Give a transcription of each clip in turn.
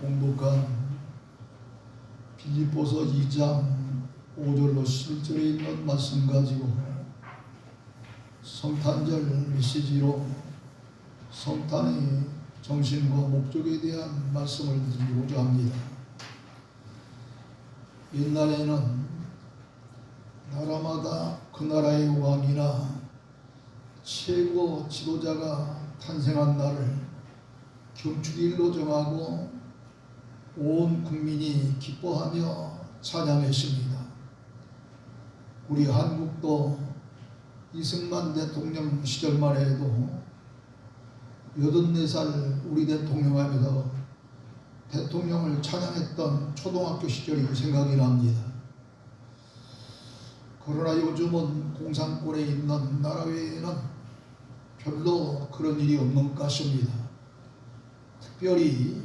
봉독한 빌립보서 2장 5절로 11절에 있는 말씀 가지고 성탄절 메시지로 성탄의 정신과 목적에 대한 말씀을 드리고자 합니다. 옛날에는 나라마다 그 나라의 왕이나 최고 지도자가 탄생한 날을 경축일로 정하고 온 국민이 기뻐하며 찬양했습니다. 우리 한국도 이승만 대통령 시절만 해도 84살 우리 대통령 하면서 대통령을 찬양했던 초등학교 시절이 생각이 납니다. 그러나 요즘은 공산권에 있는 나라 외에는 별로 그런 일이 없는 것 같습니다. 특별히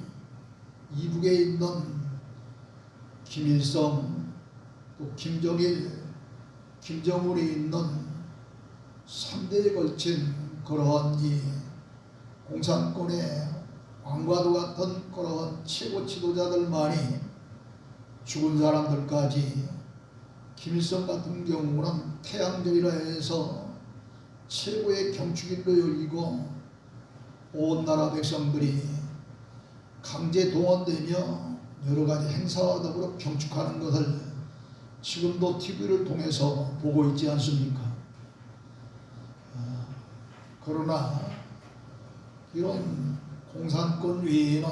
이북에 있는 김일성, 또 김정일, 김정은이 있는 3대에 걸친 그러한 이 공산권의 왕과도 같은 그러한 최고 지도자들만이 죽은 사람들까지 김일성 같은 경우는 태양절이라 해서 최고의 경축일로 열리고 온 나라 백성들이 강제 동원되며 여러 가지 행사와 더불어 경축하는 것을 지금도 TV를 통해서 보고 있지 않습니까? 그러나 이런 공산권 외에는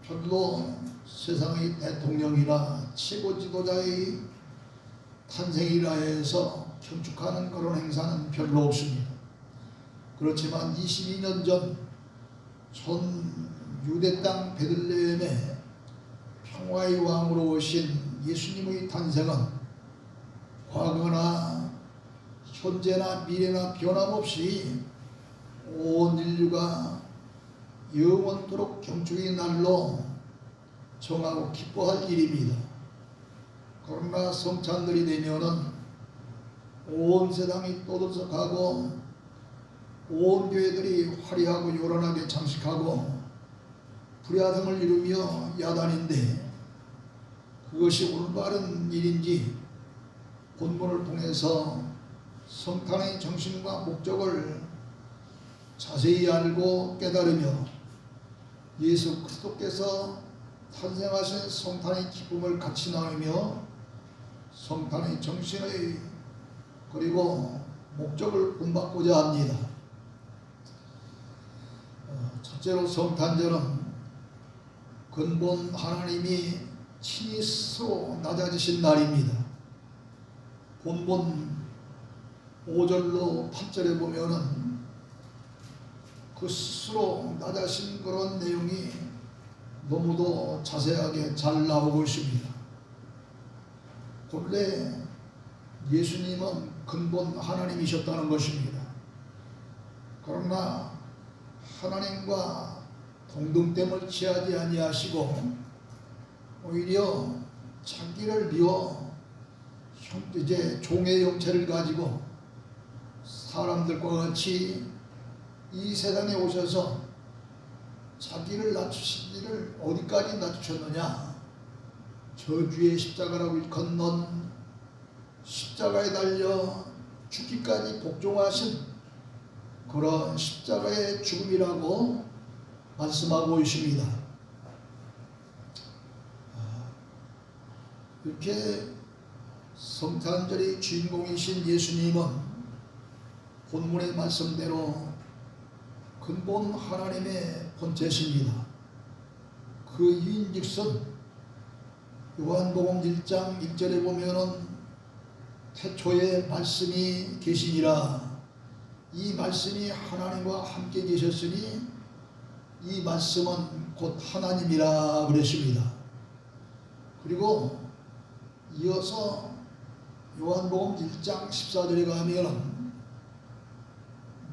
별로 세상의 대통령이나 최고 지도자의 탄생이라 해서 경축하는 그런 행사는 별로 없습니다. 그렇지만 22년 전 유대 땅 베들레헴에 평화의 왕으로 오신 예수님의 탄생은 과거나 현재나 미래나 변함없이 온 인류가 영원토록 경축의 날로 정하고 기뻐할 일입니다. 그러나 성찬들이 되면은 온 세상이 떠들썩하고 온 교회들이 화려하고 요란하게 장식하고 불야성을 이루며 야단인데 그것이 올바른 일인지 본문을 통해서 성탄의 정신과 목적을 자세히 알고 깨달으며 예수 그리스도께서 탄생하신 성탄의 기쁨을 같이 나누며 성탄의 정신의 그리고 목적을 본받고자 합니다. 첫째로 성탄절은 근본 하나님이 친히 스스로 낮아지신 날입니다. 본문 5절로 8절에 보면은 그 스스로 낮아진 그런 내용이 너무도 자세하게 잘 나오고 있습니다. 본래 예수님은 근본 하나님이셨다는 것입니다. 그러나 하나님과 동등됨을 취하지 아니하시고 오히려 자기를 비워 이제 종의 형체를 가지고 사람들과 같이 이 세상에 오셔서 자기를 낮추시기를 어디까지 낮추셨느냐? 저주의 십자가라고 건넌 십자가에 달려 죽기까지 복종하신 그런 십자가의 죽음이라고 말씀하고 있습니다. 이렇게 성탄절의 주인공이신 예수님은 본문의 말씀대로 근본 하나님의 본체십니다. 그 이인즉슨 요한복음 1장 1절에 보면은 태초에 말씀이 계시니라. 이 말씀이 하나님과 함께 계셨으니 이 말씀은 곧 하나님이라 그랬습니다. 그리고 이어서 요한복음 1장 14절에 가면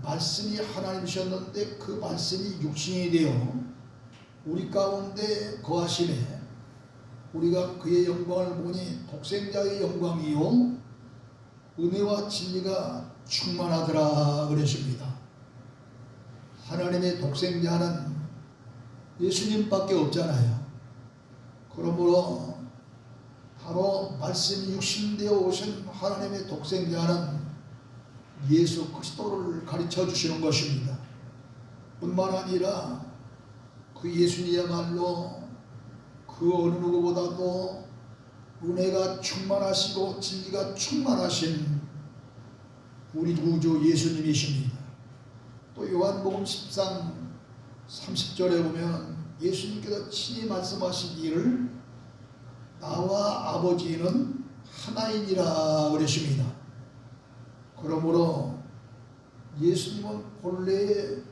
말씀이 하나님이셨는데 그 말씀이 육신이 되어 우리 가운데 거하시네. 우리가 그의 영광을 보니 독생자의 영광이요 은혜와 진리가 충만하더라 그랬습니다. 하나님의 독생자는 예수님밖에 없잖아요. 그러므로 바로 말씀이 육신되어 오신 하나님의 독생자는 예수 그리스도를 가르쳐 주시는 것입니다. 뿐만 아니라 그 예수님이야말로 그 어느 누구보다도 은혜가 충만하시고 진리가 충만하신 우리 구주 예수님이십니다. 또 요한복음 10장 30절에 보면 예수님께서 친히 말씀하시기를 나와 아버지는 하나이니라 그러십니다. 그러므로 예수님은 본래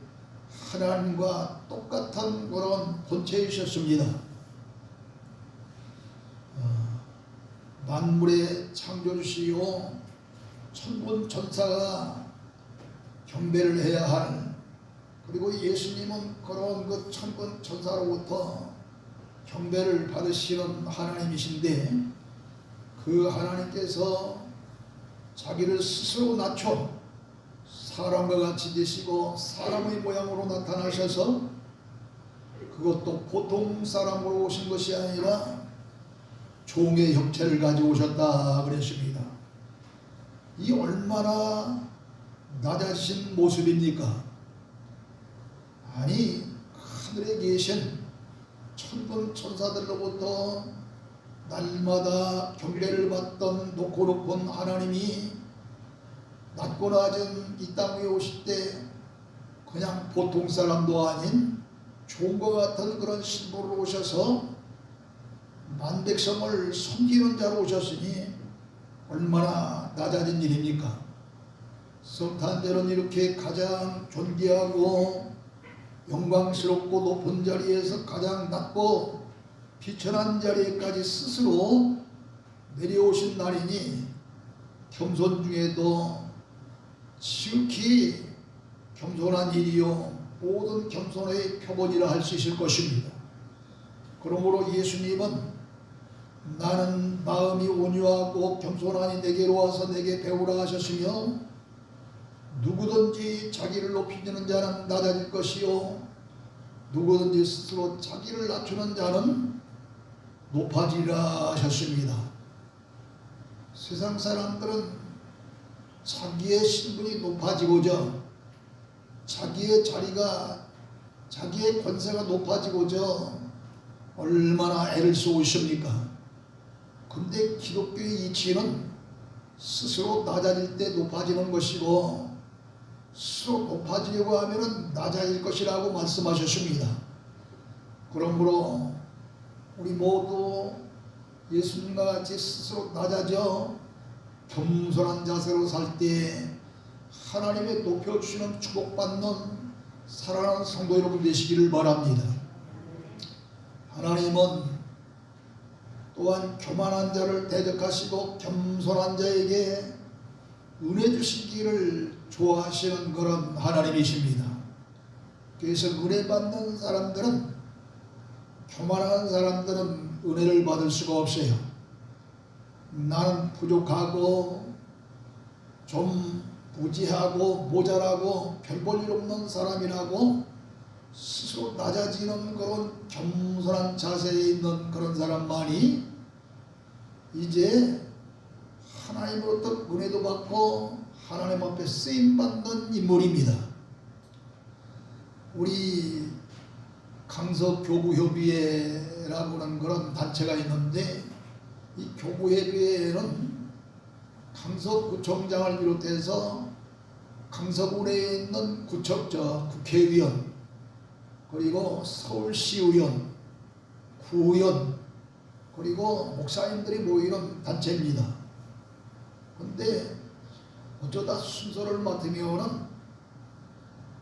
하나님과 똑같은 그런 본체이셨습니다. 만물의 창조주시요 천군 천사가 경배를 해야 할, 그리고 예수님은 그런 그 천군 천사로부터 경배를 받으시는 하나님이신데, 그 하나님께서 자기를 스스로 낮춰 사람과 같이 되시고 사람의 모양으로 나타나셔서, 그것도 보통 사람으로 오신 것이 아니라 종의 형체를 가지고 오셨다 그랬습니다. 이 얼마나 낮아진 모습입니까? 아니, 하늘에 계신 천군 천사들로부터 날마다 경배를 받던 높고 높은 하나님이 낮고 낮은 이 땅에 오실 때 그냥 보통 사람도 아닌 종과 같은 그런 신부로 오셔서 만백성을 섬기는 자로 오셨으니 얼마나 낮아진 일입니까? 성탄절은 이렇게 가장 존귀하고 영광스럽고 높은 자리에서 가장 낮고 비천한 자리에까지 스스로 내려오신 날이니, 겸손 중에도 지극히 겸손한 일이요 모든 겸손의 표본이라 할 수 있을 것입니다. 그러므로 예수님은 나는 마음이 온유하고 겸손하니 내게로 와서 내게 배우라 하셨으며, 누구든지 자기를 높이는 자는 낮아질 것이요 누구든지 스스로 자기를 낮추는 자는 높아지리라 하셨습니다. 세상 사람들은 자기의 신분이 높아지고자, 자기의 자리가, 자기의 권세가 높아지고자 얼마나 애를 쓰고 있습니까? 근데 기독교의 이치는 스스로 낮아질 때 높아지는 것이고, 스스로 높아지려고 하면 낮아질 것이라고 말씀하셨습니다. 그러므로 우리 모두 예수님과 같이 스스로 낮아져 겸손한 자세로 살 때 하나님의 높여주시는 축복받는 사랑하는 성도 여러분 되시기를 바랍니다. 하나님은 또한 교만한 자를 대적하시고 겸손한 자에게 은혜 주시기를 좋아하시는 그런 하나님이십니다. 그래서 은혜 받는 사람들은, 교만한 사람들은 은혜를 받을 수가 없어요. 나는 부족하고 좀 부지하고 모자라고 별 볼 일 없는 사람이라고 스스로 낮아지는 그런 겸손한 자세에 있는 그런 사람만이 이제 하나님으로부터 은혜도 받고 하나님 앞에 쓰임받는 인물입니다. 우리 강서교구협의회라고 하는 그런 단체가 있는데, 이 교구협의회는 강서구청장을 비롯해서 강서군에 있는 국회의원, 그리고 서울시의원, 구의원, 그리고 목사님들이 모이는 단체입니다. 그런데 어쩌다 순서를 맡으면은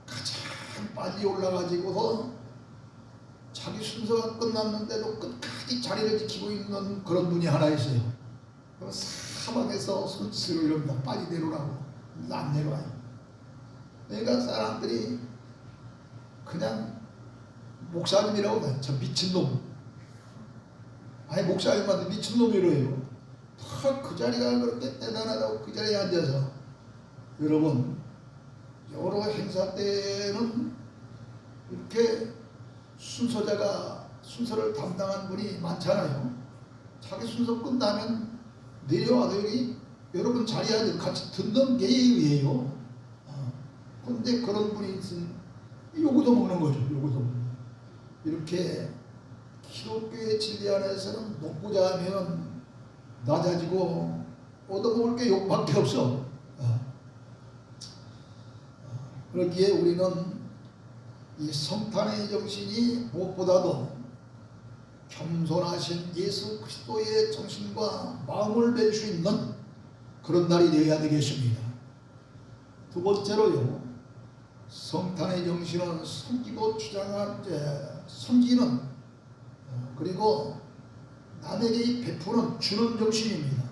가장 빨리 올라가지고서 자기 순서가 끝났는데도 끝까지 자리를 지키고 있는 그런 분이 하나 있어요. 사방에서 손짓으로 이럽니다. 빨리 내려오라고. 안 내려와요. 그러니까 사람들이 그냥 목사님이라고 해요. 저 미친놈. 아니, 목사님한테 미친놈이래요. 다 그 자리가 그렇게 대단하다고 그 자리에 앉아서. 여러분, 여러 행사 때는 이렇게 순서를 담당한 분이 많잖아요. 자기 순서 끝나면 내려와서 여기 여러분 자리에 같이 듣는 게 예의예요. 그런데 그런 분이 있으면 요거도 먹는 거죠. 요거도 먹는 거죠. 이렇게 기독교의 진리 안에서는 먹고자 하면 낮아지고 얻어먹을 게 욕밖에 없어. 그렇기에 우리는 이 성탄의 정신이 무엇보다도 겸손하신 예수 그리스도의 정신과 마음을 뵐 수 있는 그런 날이 되어야 되겠습니다. 두 번째로요, 성탄의 정신은 섬기고 섬기는 그리고 남에게 베푸는 주는 정신입니다.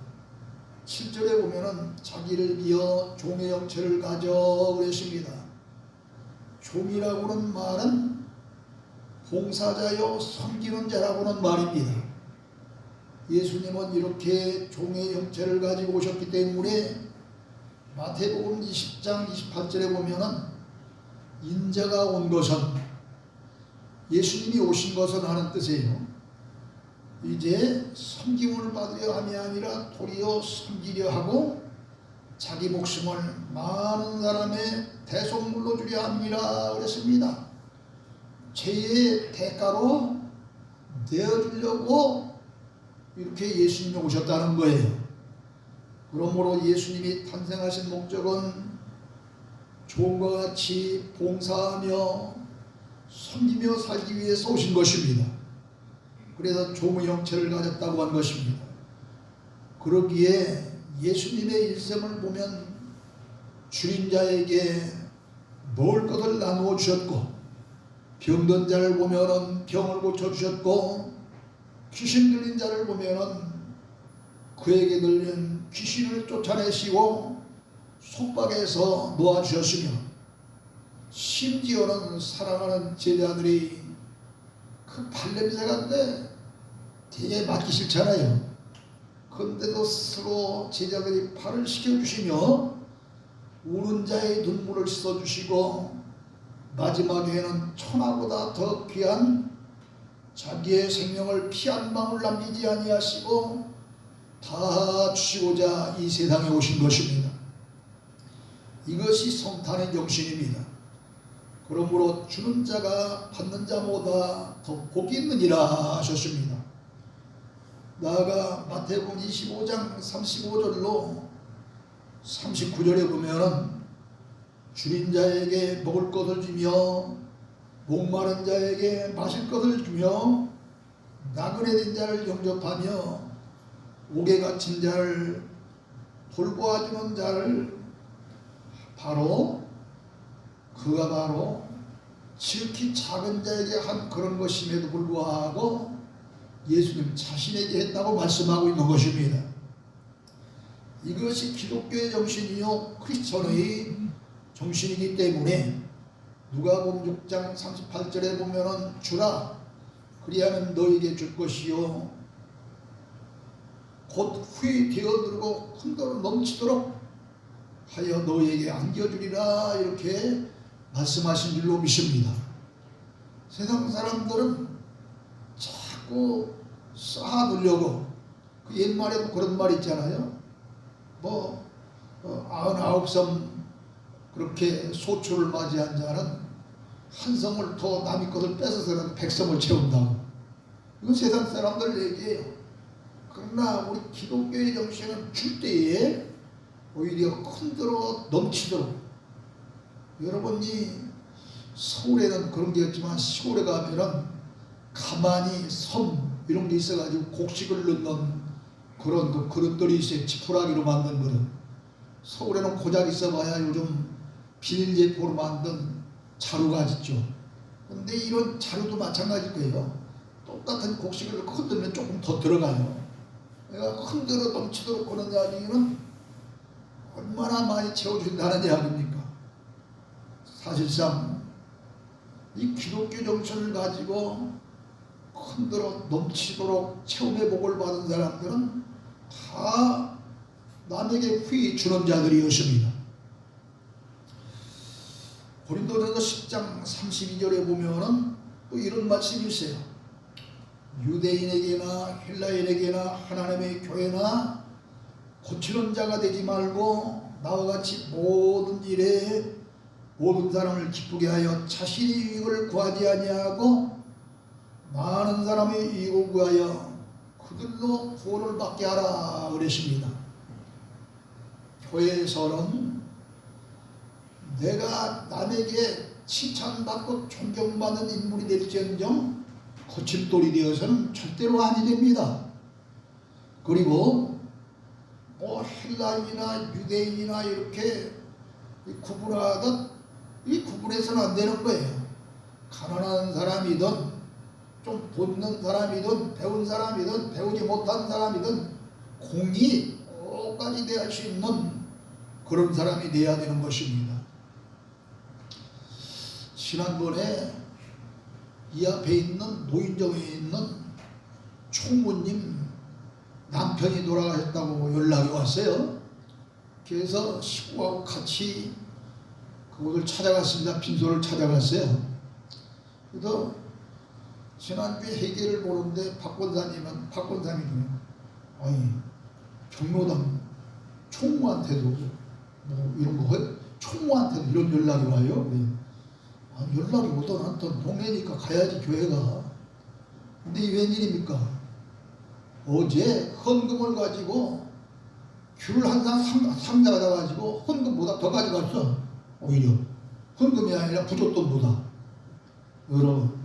7절에 보면은 자기를 비어 종의 형체를 가져 그랬습니다. 종이라고는 말은 봉사자요 섬기는 자라고는 말입니다. 예수님은 이렇게 종의 형체를 가지고 오셨기 때문에 마태복음 20장 28절에 보면은 인자가 온 것은 예수님이 오신 것은 하는 뜻이에요. 이제 섬김을 받으려 함이 아니라 도리어 섬기려 하고 자기 목숨을 많은 사람의 대속물로 주려 함이라 그랬습니다. 죄의 대가로 내어주려고 이렇게 예수님이 오셨다는 거예요. 그러므로 예수님이 탄생하신 목적은 종과 같이 봉사하며 섬기며 살기 위해서 오신 것입니다. 그래서 종의 형체를 가졌다고 한 것입니다. 그러기에 예수님의 일생을 보면 줄인 자에게 먹을 것을 나누어 주셨고, 병든 자를 보면은 병을 고쳐 주셨고, 귀신 들린 자를 보면은 그에게 들린 귀신을 쫓아내시고 속박에서 놓아 주셨으며, 심지어는 사랑하는 제자들이 그 발냄새가 되게 맡기 싫잖아요. 그런데도 스스로 제자들이 발을 씻겨주시며 우는 자의 눈물을 씻어주시고 마지막에는 천하보다 더 귀한 자기의 생명을 피 한 방울 남기지 아니하시고 다 주시고자 이 세상에 오신 것입니다. 이것이 성탄의 정신입니다. 그러므로 주는 자가 받는 자보다 더 복이 있느니라 하셨습니다. 나아가 마태복음 25장 35절로 39절에 보면은 줄인 자에게 먹을 것을 주며 목마른 자에게 마실 것을 주며 나그네 된 자를 영접하며 옥에 갇힌 자를 돌보아주는 자를 그가 바로 지극히 작은 자에게 한 그런 것임에도 불구하고 예수님 자신에게 했다고 말씀하고 있는 것입니다. 이것이 기독교의 정신이요 크리스천의 정신이기 때문에 누가복음 6장 38절에 보면은 주라 그리하면 너에게 줄 것이요 곧 후에 되어들고 흔들어 넘치도록 하여 너에게 안겨주리라 이렇게 말씀하신 줄로 믿습니다. 세상 사람들은 자꾸 쌓아두려고 그 옛말에도 그런 말 있잖아요. 99섬 그렇게 소출을 맞이한 자는 한 섬을 더 남의 것을 뺏어서는 100섬을 채운다고. 이건 세상 사람들 얘기예요. 그러나 우리 기독교의 정신은 줄 때에 오히려 흔들어 넘치도록. 여러분이 서울에는 그런 게 없지만 시골에 가면은 가만히 섬 이런 게 있어가지고 곡식을 넣는 그런 그 그릇들이 있어요. 지푸라기로 만든 그릇. 서울에는 고작 있어봐야 요즘 비닐제포로 만든 자루가 있죠. 근데 이런 자루도 마찬가지일 거예요. 똑같은 곡식을 흔들면 조금 더 들어가요. 그러니까 흔들어 넘치도록 그런 이야기는 얼마나 많이 채워준다는 이야기입니까? 사실상 이 기독교 정신을 가지고 흔들어 넘치도록 체험의 복을 받은 사람들은 다 남에게 후히 주는 자들이었습니다. 고린도전서 10장 32절에 보면은 또 이런 말씀이 있어요. 유대인에게나 헬라인에게나 하나님의 교회나 고치는 자가 되지 말고 나와 같이 모든 일에 모든 사람을 기쁘게 하여 자신의 유익을 구하지 아니하고 많은 사람의 유익을 구하여 그들로 구원을 받게 하라 그러십니다. 교회에서는 내가 남에게 칭찬받고 존경받는 인물이 될지언정 거침돌이 되어서는 절대로 아니 됩니다. 그리고 뭐 헬라인이나 유대인이나 이렇게 구분하듯 이 구분해서는 안 되는 거예요. 가난한 사람이든 좀 돕는 사람이든 배운 사람이든 배우지 못한 사람이든 공이 똑같이 대할 수 있는 그런 사람이 돼야 되는 것입니다. 지난번에 이 앞에 있는 노인정에 있는 총무님 남편이 돌아가셨다고 연락이 왔어요. 그래서 식구하고 같이 그곳을 찾아갔습니다. 빈소를 찾아갔어요. 그래서 지난주에 회계를 보는데 박 권사님이 아니 경로당 총무한테도 뭐 이런 거 총무한테도 이런 연락이 와요. 연락이 오던 않던 동네니까 가야지 교회가. 근데 이 웬일입니까? 어제 헌금을 가지고 귤 한 상자 가지고 헌금보다 더 가져갔어. 오히려 헌금이 아니라 부족돈보다. 여러분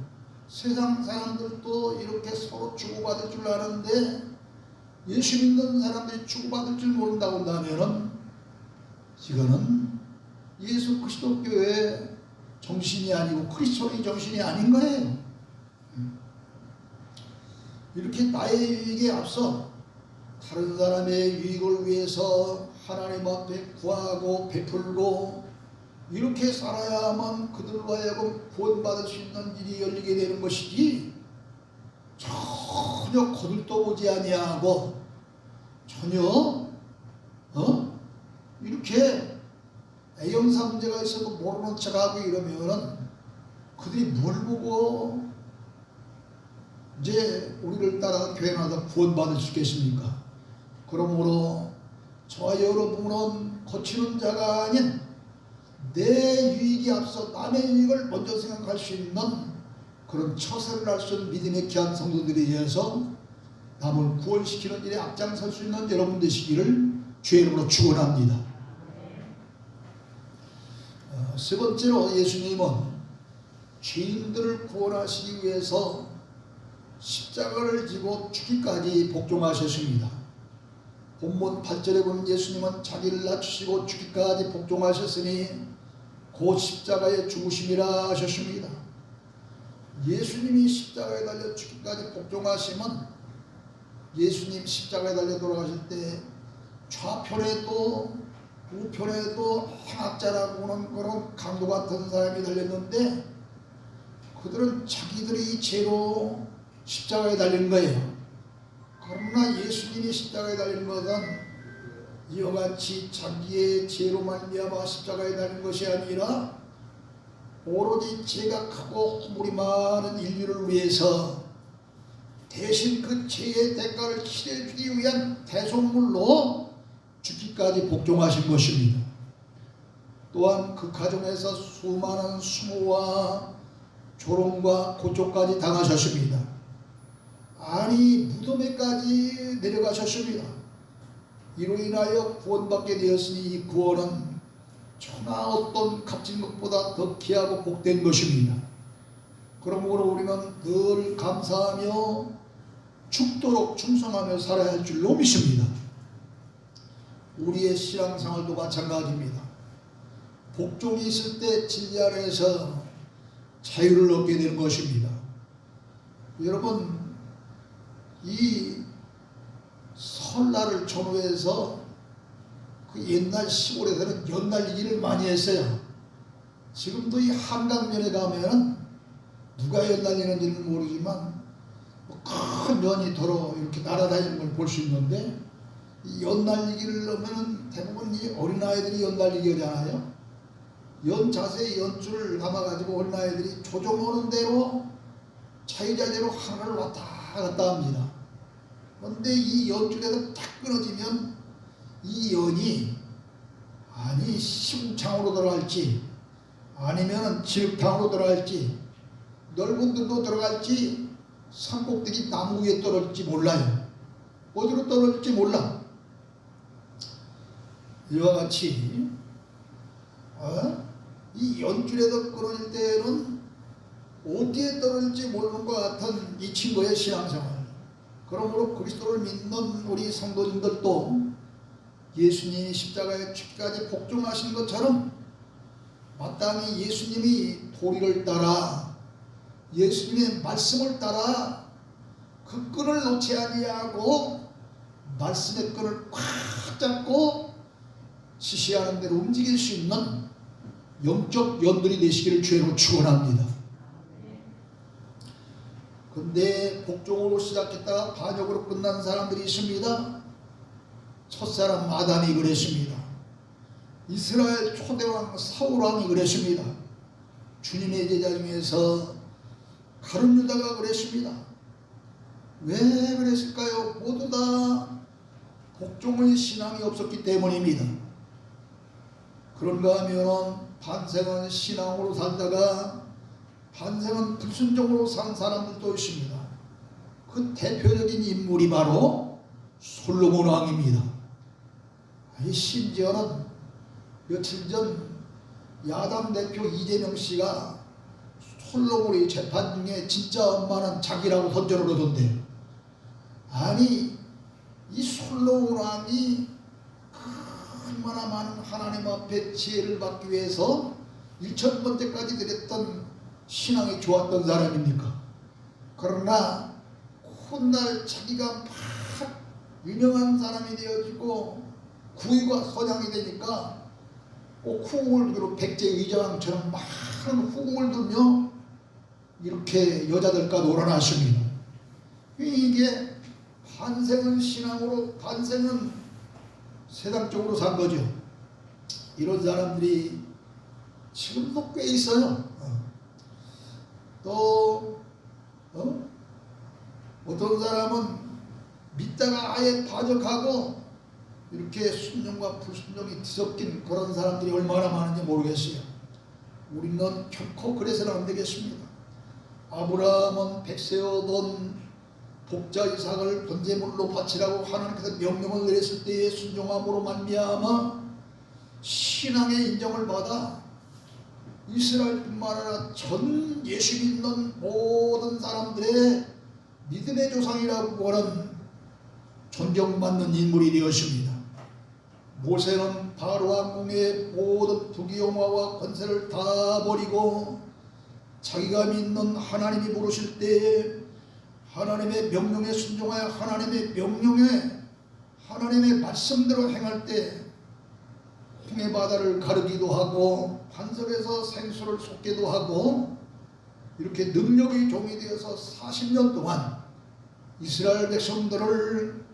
세상 사람들도 이렇게 서로 주고받을 줄 아는데 예수 믿는 사람들이 주고받을 줄 모른다고 한다면은 이거는 예수 그리스도 교회의 정신이 아니고 그리스도의 정신이 아닌 거예요. 이렇게 나의 유익에 앞서 다른 사람의 유익을 위해서 하나님 앞에 구하고 베풀고 이렇게 살아야만 그들로 하여금 구원받을 수 있는 일이 열리게 되는 것이지, 전혀 거들떠보지 아니하고 전혀 이렇게 애영사 문제가 있어도 모르는 척하고 이러면은 그들이 뭘 보고 이제 우리를 따라 교회 나서 구원받을 수 있겠습니까? 그러므로 저와 여러분은 거치는 자가 아닌 내 유익이 앞서 남의 유익을 먼저 생각할 수 있는 그런 처세를 할 수 있는 믿음의 귀한 성도들에 의해서 남을 구원시키는 일에 앞장설 수 있는 여러분 되시기를 주의 이름으로 축원합니다. 세 번째로 예수님은 죄인들을 구원하시기 위해서 십자가를 지고 죽기까지 복종하셨습니다. 본문 8절에 보면 예수님은 자기를 낮추시고 죽기까지 복종하셨으니 곧 십자가의 죽으심이라 하셨습니다. 예수님이 십자가에 달려 죽기까지 복종하시면 예수님 십자가에 달려 돌아가실 때 좌편에도 우편에도 행악자라고 하는 그런 강도 같은 사람이 달렸는데 그들은 자기들의 죄로 십자가에 달린 거예요. 그러나 예수님이 십자가에 달린 것은 이와 같이 자기의 죄로 말미암아 십자가에 달린 것이 아니라 오로지 죄가 크고 허물이 많은 인류를 위해서 대신 그 죄의 대가를 치러주기 위한 대속물로 죽기까지 복종하신 것입니다. 또한 그 가정에서 수많은 수모와 조롱과 고초까지 당하셨습니다. 아니 무덤에까지 내려가셨습니다. 이로 인하여 구원받게 되었으니 이 구원은 천하 어떤 값진 것보다 더 귀하고 복된 것입니다. 그러므로 우리는 늘 감사하며 죽도록 충성하며 살아야 할 줄로 믿습니다. 우리의 신앙생활도 마찬가지입니다. 복종이 있을 때 진리 안에서 자유를 얻게 되는 것입니다. 여러분 이 설날을 전후해서 그 옛날 시골에서는 연날리기를 많이 했어요. 지금도 이 한강변에 가면은 누가 연날리는지는 모르지만 큰 연이 더러 이렇게 날아다니는 걸 볼 수 있는데 이 연날리기를 하면은 대부분 이 어린아이들이 연날리기 하잖아요. 연 자세히 연줄을 감아가지고 어린아이들이 조종하는 대로 자유자재로 하늘을 왔다 갔다 합니다. 그런데 이 연줄에서 탁 끊어지면 이 연이 아니 시궁창으로 들어갈지 아니면 진흙탕으로 들어갈지 넓은 들로 들어갈지 산꼭대기 나무 위에 떨어질지 몰라요. 어디로 떨어질지 몰라. 이와 같이 이 연줄에서 끊어질 때는 어디에 떨어질지 모르는 것 같은 이 친구의 신앙생활. 그러므로 그리스도를 믿는 우리 성도님들도 예수님이 십자가에 죽기까지 복종하신 것처럼 마땅히 예수님이 도리를 따라 예수님의 말씀을 따라 그 끈을 놓지 아니하고 말씀의 끈을 꽉 잡고 지시하는 대로 움직일 수 있는 영적 연들이 되시기를 주의로 축원합니다. 근데 복종으로 시작했다가 반역으로 끝난 사람들이 있습니다. 첫사람 아담이 그랬습니다. 이스라엘 초대왕 사울왕이 그랬습니다. 주님의 제자 중에서 가룟 유다가 그랬습니다. 왜 그랬을까요? 모두 다 복종의 신앙이 없었기 때문입니다. 그런가 하면 반생은 신앙으로 살다가 반생은 불순종으로 산 사람들도 있습니다. 그 대표적인 인물이 바로 솔로몬 왕입니다. 심지어는 며칠 전 야당 대표 이재명 씨가 솔로몬의 재판 중에 진짜 엄마는 자기라고 던져 그러던데, 아니 이 솔로몬 왕이 얼마나 많은 하나님 앞에 지혜를 받기 위해서 1000번째까지 드렸던 신앙이 좋았던 사람입니까? 그러나 훗날 자기가 막 유명한 사람이 되어지고 구위가 선양이 되니까 꼭 후궁을 들고 백제의장처럼 많은 후궁을 들며 이렇게 여자들과 놀아나십니다. 이게 반생은 신앙으로 반생은 세상적으로 산 거죠. 이런 사람들이 지금도 꽤 있어요. 또 어떤 사람은 믿다가 아예 파적하고 이렇게 순종과 불순종이 뒤섞인 그런 사람들이 얼마나 많은지 모르겠어요. 우리는 결코 그래서는 안 되겠습니다. 아브라함은 백세어돈 복자 이삭을 번제물로 바치라고 하나님께서 명령을 내렸을 때에 순종함으로 말미암아 신앙의 인정을 받아 이스라엘뿐만 아니라 전 예수 믿는 모든 사람들의 믿음의 조상이라고 하는 존경받는 인물이 되었습니다. 모세는 바로 왕궁의 모든 부귀영화와 권세를 다 버리고 자기가 믿는 하나님이 부르실 때에 하나님의 명령에 순종하여 하나님의 명령에 하나님의 말씀대로 행할 때 홍해 바다를 가르기도 하고 반석에서 생수를 쏟기도 하고 이렇게 능력의 종이 되어서 40년 동안 이스라엘 백성들을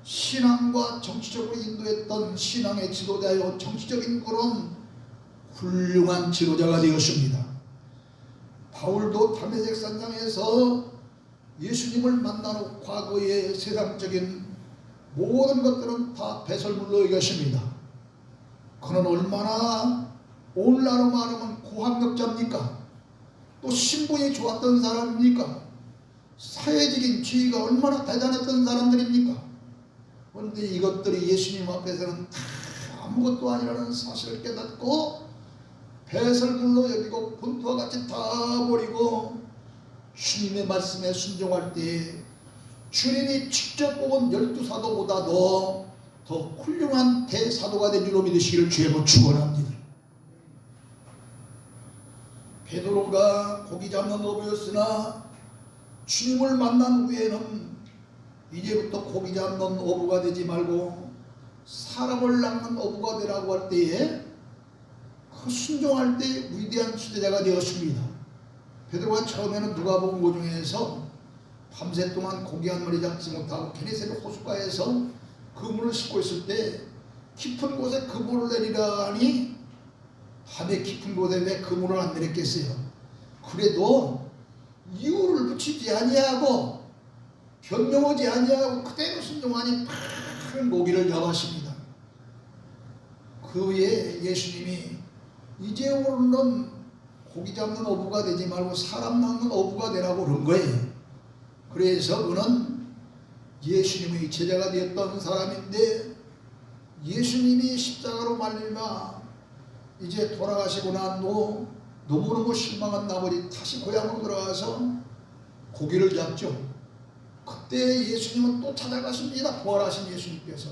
신앙과 정치적으로 인도했던 신앙의 지도자요 정치적인 그런 훌륭한 지도자가 되었습니다. 바울도 다메섹 산장에서 예수님을 만난 후 과거의 세상적인 모든 것들은 다 배설물로 여겼습니다. 그는 얼마나 오늘날로 말하면 고학력자입니까? 또 신분이 좋았던 사람입니까? 사회적인 지위가 얼마나 대단했던 사람들입니까? 그런데 이것들이 예수님 앞에서는 다 아무것도 아니라는 사실을 깨닫고 배설물로 여기고 본토와 같이 다 버리고 주님의 말씀에 순종할 때 주님이 직접 뽑은 12사도보다도 더 훌륭한 대사도가 된 줄로 믿으시기를 주의 축원합니다. 베드로가 고기 잡는 어부였으나 주님을 만난 후에는 이제부터 고기 잡는 어부가 되지 말고 사람을 낚는 어부가 되라고 할 때에 그 순종할 때 위대한 수제자가 되었습니다. 베드로가 처음에는 누가복음 5장에서 밤새 동안 고기 한 마리 잡지 못하고 게네사렛 호숫가에서 그물을 싣고 있을 때 깊은 곳에 그물을 내리라 하니 밤에 깊은 곳에 왜 그물을 안 내렸겠어요? 그래도 이유를 붙이지 아니하고 변명하지 아니하고 그대로 순종하니 큰 고기를 잡았습니다. 그 후에 예수님이 이제는 고기 잡는 어부가 되지 말고 사람 낚는 어부가 되라고 그런 거예요. 그래서 그는 예수님의 제자가 되었던 사람인데, 예수님이 십자가로 말미암아 이제 돌아가시고 난 후 너무너무 실망한 나머지 다시 고향으로 돌아가서 고기를 잡죠. 그때 예수님은 또 찾아가십니다. 부활하신 예수님께서.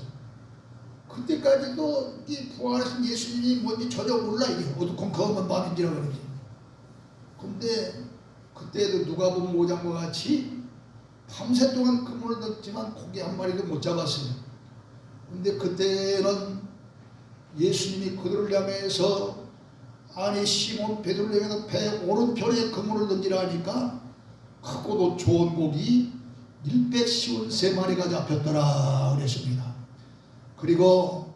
그때까지도 이 부활하신 예수님이 뭔지 전혀 몰라. 이게 어두컴컴한 밤인지라 그러지. 근데 그때도 누가복음 5장과 같이 밤새 동안 그물을 던지만 고기 한 마리도 못 잡았어요. 근데 그때는 예수님이 그들을 향해서, 아니 시몬 베드로를 향해서 배 오른편에 그물을 던지라 하니까 크고도 좋은 고기 153마리가 잡혔더라 그랬습니다. 그리고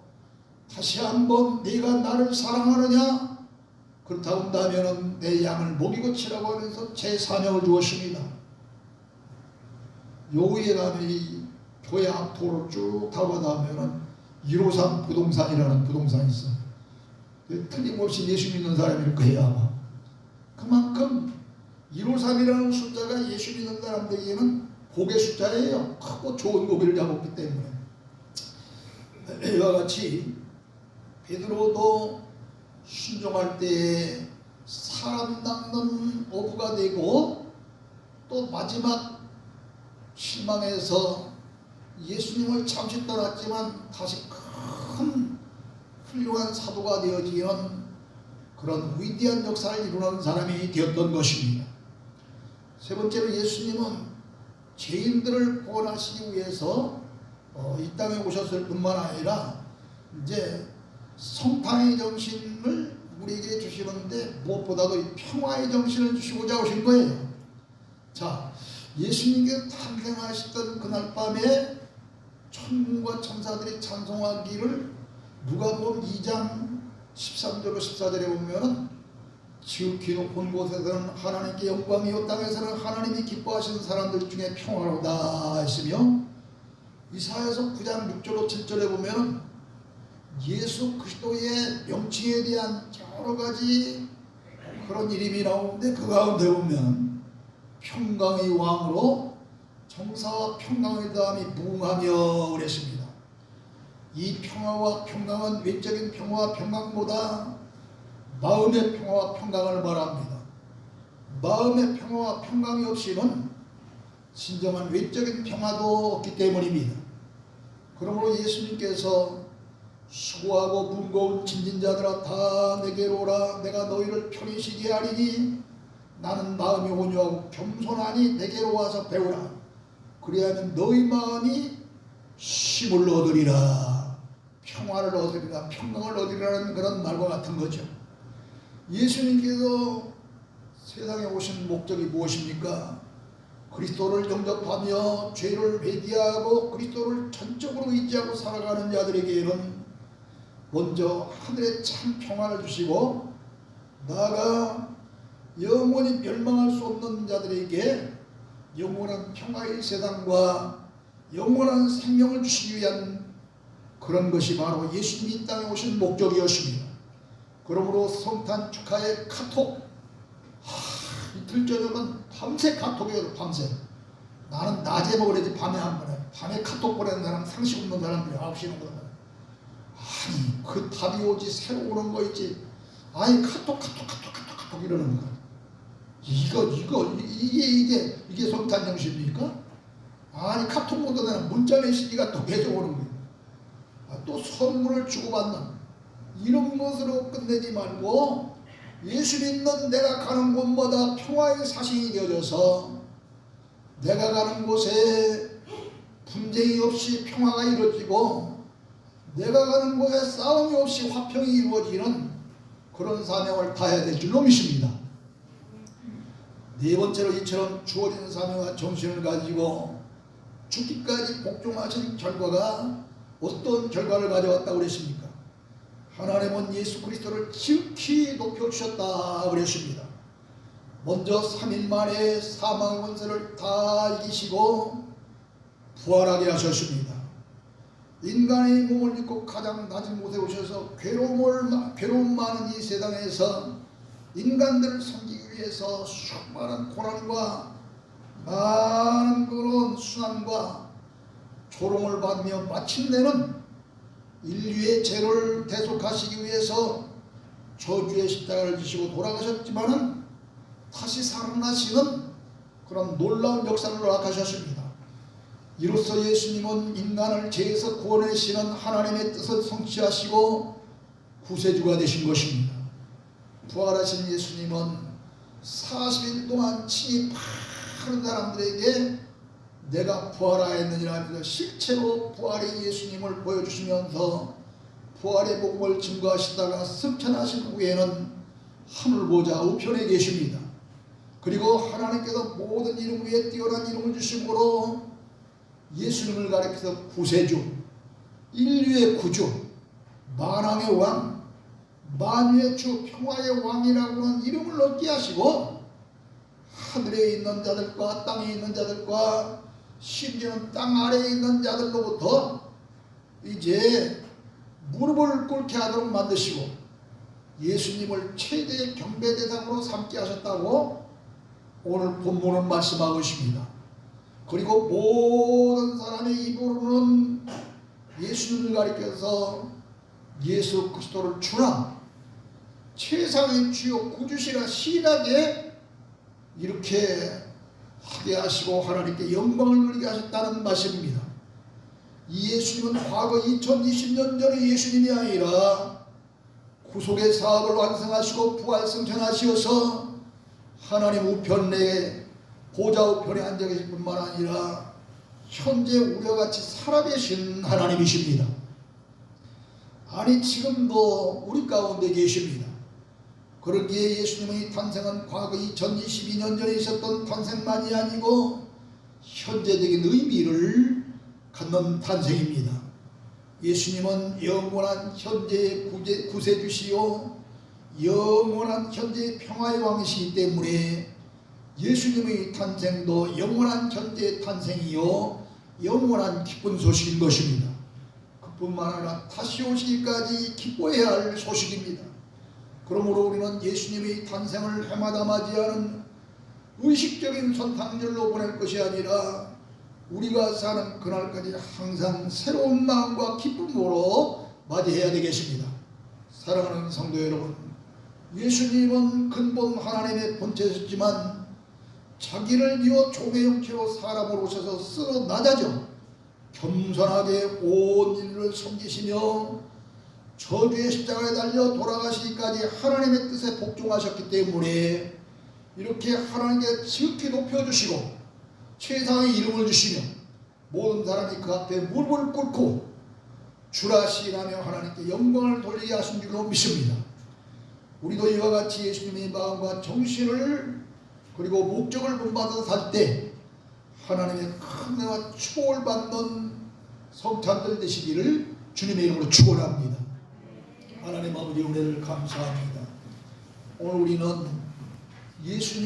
다시 한번 네가 나를 사랑하느냐? 그렇다고 한다면 내 양을 먹이고 치라고 하면서 제 사명을 주었습니다. 여기에 가면 이 교회 앞도로 쭉 타고 가면 153 부동산이라는 부동산이 있어. 틀림없이 예수 믿는 사람일 거예요 아마. 그만큼 153이라는 숫자가 예수 믿는 사람들에게는 복의 숫자예요. 크고 좋은 고기를 잡았기 때문에. 이와 같이 베드로도 순종할 때에 사람 낚는 어부가 되고, 또 마지막 실망해서 예수님을 잠시 떠났지만 다시 큰 훌륭한 사도가 되어지는 그런 위대한 역사를 이루는 사람이 되었던 것입니다. 세 번째로 예수님은 죄인들을 구원하시기 위해서 이 땅에 오셨을 뿐만 아니라 이제 성탄의 정신을 우리에게 주시는데 무엇보다도 이 평화의 정신을 주시고자 오신 거예요. 자, 예수님께서 탄생하셨던 그날 밤에 천군과 천사들이 찬송하기를 누가복음 2장 13절로 14절에 보면은 지극히 높은 곳에서는 하나님께 영광이요 땅에서는 하나님이 기뻐하시는 사람들 중에 평화로다 했으며, 이사야서 9장 6절로 7절에 보면은 예수 그리스도의 명칭에 대한 여러 가지 그런 이름이 나오는데, 그 가운데 보면 평강의 왕으로 정사와 평강의 다음이 무궁하며 그랬습니다. 이 평화와 평강은 외적인 평화와 평강보다 마음의 평화와 평강을 말합니다. 마음의 평화와 평강이 없이는 진정한 외적인 평화도 없기 때문입니다. 그러므로 예수님께서 수고하고 무거운 짐진 자들아 다 내게로 오라. 내가 너희를 편히 쉬게 하리니 나는 마음이 온유하고 겸손하니 내게로 와서 배우라. 그리하면 너희 마음이 쉼을 얻으리라. 평화를 얻으리라. 평강을 얻으리라는 그런 말과 같은 거죠. 예수님께서 세상에 오신 목적이 무엇입니까? 그리스도를 영접하며 죄를 회개하고 그리스도를 전적으로 의지하고 살아가는 자들에게는 먼저 하늘의 참 평화를 주시고, 나아가 영원히 멸망할 수 없는 자들에게 영원한 평화의 세상과 영원한 생명을 주시기 위한 그런 것이 바로 예수님이 이 땅에 오신 목적이었습니다. 그러므로 성탄 축하의 카톡, 이틀 저녁은 밤새 카톡이에요. 밤새. 나는 낮에 먹으려지 밤에 한 번에. 밤에 카톡 보내는 사람, 상식 없는 사람들이 9시에 오거든. 아니 그 답이 오지 새로 오는 거 있지. 아니 카톡 이러는 거야. 이게 성탄 정신입니까? 아니 카톡 못 하는 문자 메시지가 또 계속 오는 거예요. 또 선물을 주고받는 이런 것으로 끝내지 말고, 예수 믿는 내가 가는 곳마다 평화의 사신이 되어져서 내가 가는 곳에 분쟁이 없이 평화가 이루어지고, 내가 가는 곳에 싸움이 없이 화평이 이루어지는 그런 사명을 다해야 될 줄로 믿습니다. 네 번째로 이처럼 주어진 사명과 정신을 가지고 죽기까지 복종하신 결과가 어떤 결과를 가져왔다고 그랬습니까? 하나님은 예수 그리스도를 지극히 높여주셨다 그랬습니다. 먼저 3일 만에 사망의 권세를 다 이기시고 부활하게 하셨습니다. 인간의 몸을 입고 가장 낮은 곳에 오셔서 괴로움 많은 이 세상에서 인간들을 섬기기 위해서 수많은 고난과 많은 그런 수난과 조롱을 받으며 마침내는 인류의 죄를 대속하시기 위해서 저주의 십자가를 지시고 돌아가셨지만은 다시 살아나시는 그런 놀라운 역사를 허락하셨습니다. 이로써 예수님은 인간을 죄에서 구원하시는 하나님의 뜻을 성취하시고 구세주가 되신 것입니다. 부활하신 예수님은 40일 동안 친히 많은 사람들에게 내가 부활하였느니라 하면서 실체로 부활의 예수님을 보여주시면서 부활의 복음을 증거하시다가 승천하신 후에는 하늘 보좌 우편에 계십니다. 그리고 하나님께서 모든 이름 위에 뛰어난 이름을 주심으로 예수님을 가리켜서 구세주, 인류의 구주, 만왕의 왕, 만유의 주, 평화의 왕이라고 하는 이름을 얻게 하시고 하늘에 있는 자들과 땅에 있는 자들과 심지어는 땅 아래에 있는 자들로부터 이제 무릎을 꿇게 하도록 만드시고 예수님을 최대의 경배 대상으로 삼게 하셨다고 오늘 본문은 말씀하고 있습니다. 그리고 모든 사람의 입으로는 예수님을 가리켜서 예수 그리스도를 주나 최상의 주요 구주시라 시인하게 이렇게 하게 하시고 하나님께 영광을 누리게 하셨다는 말씀입니다. 이 예수님은 과거 2020년 전의 예수님이 아니라 구속의 사업을 완성하시고 부활 승천하시어서 하나님 우편에 보좌 우편에 앉아 계실 뿐만 아니라 현재 우리와 같이 살아계신 하나님이십니다. 아니 지금도 우리 가운데 계십니다. 그러기에 예수님의 탄생은 과거 2022년 전에 있었던 탄생만이 아니고 현재적인 의미를 갖는 탄생입니다. 예수님은 영원한 현재의 구세주시요 영원한 현재의 평화의 왕이시기 때문에 예수님의 탄생도 영원한 현재의 탄생이요 영원한 기쁜 소식인 것입니다. 그뿐만 아니라 다시 오시기까지 기뻐해야 할 소식입니다. 그러므로 우리는 예수님의 탄생을 해마다 맞이하는 의식적인 선탕절로 보낼 것이 아니라 우리가 사는 그날까지 항상 새로운 마음과 기쁨으로 맞이해야 되겠습니다. 사랑하는 성도 여러분, 예수님은 근본 하나님의 본체였지만 자기를 비워 종의 형체로 사람으로 오셔서 쓰러 낮아져 겸손하게 온 인류를 섬기시며 저주의 십자가에 달려 돌아가시기까지 하나님의 뜻에 복종하셨기 때문에 이렇게 하나님께 지극히 높여주시고 최상의 이름을 주시며 모든 사람이 그 앞에 무릎을 꿇고 주라 시인하며 하나님께 영광을 돌리게 하신 줄로 믿습니다. 우리도 이와 같이 예수님의 마음과 정신을 그리고 목적을 본받아서 살 때 하나님의 큰 은혜와 축복을 받는 성찬들 되시기를 주님의 이름으로 축원합니다. 하나님 아버지 은혜를 감사합니다. 오늘 우리는 예수님